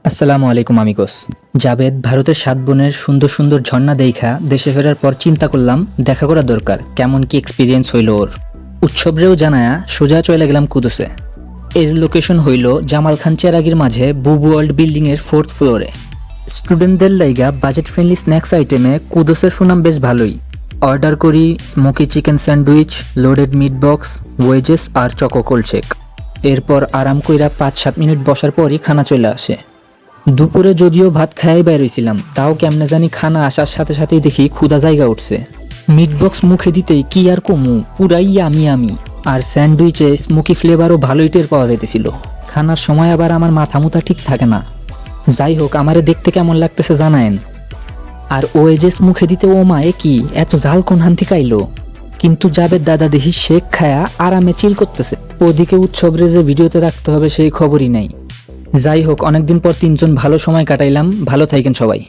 আসসালামু আলাইকুম আমিগোস। জাবেদ ভারতের 7 বোনের সুন্দর সুন্দর ঝর্ণা দেখা দেশে ফেরার পর চিন্তা করলাম দেখা করা দরকার, কেমন কি এক্সপিরিয়েন্স হইল ওর। উৎসবরেও জানায়া সোজা চলে গেলাম কুদুসে। এর লোকেশন হইল জামাল খান চেরাগির মাঝে বুবু ওয়ার্ল্ড বিল্ডিং এর 4th ফ্লোরে। স্টুডেন্টদের লাইগা বাজেট ফ্রেন্ডলি স্ন্যাক্স আইটেমে কুদুসের সুনাম বেশ ভালোই। অর্ডার করি smoky chicken sandwich, loaded meat box, wedges আর চকো কোল্ড শেক। এরপর আরাম কইরা 5-7 মিনিট বসার পরই খানা চলে আসে। দুপুরে যদিও ভাত খাইয়াই বাইর হইছিলাম, তাও কেমনে জানি খানা আসার সাথে সাথেই দেখি ক্ষুধা জায়গা উঠছে। মিট বক্স মুখে দিতেই কি আর কমু, পুরাই আমি। আর স্যান্ডউইচে স্মোকি ফ্লেভারও ভালোই টের পাওয়া যাইতেছিল। খানার সময় আবার আমার মাথা মুথা ঠিক থাকে না। যাই হোক, আমারে দেখতে কেমন লাগতেছে জানায়েন। আর ওয়েজেস মুখে দিতে ও মা, এ কি এত জাল কোন হান্তি খাইলো। কিন্তু জাবেদ দাদা দেখি শেক খায়া আরামে চিল করতেছে। ওদিকে উৎসবরে যে ভিডিওতে রাখতে হবে সেই খবরই নাই। যাই হোক, অনেকদিন পর 3 জন ভালো সময় কাটাইলাম। ভালো থাকেন সবাই।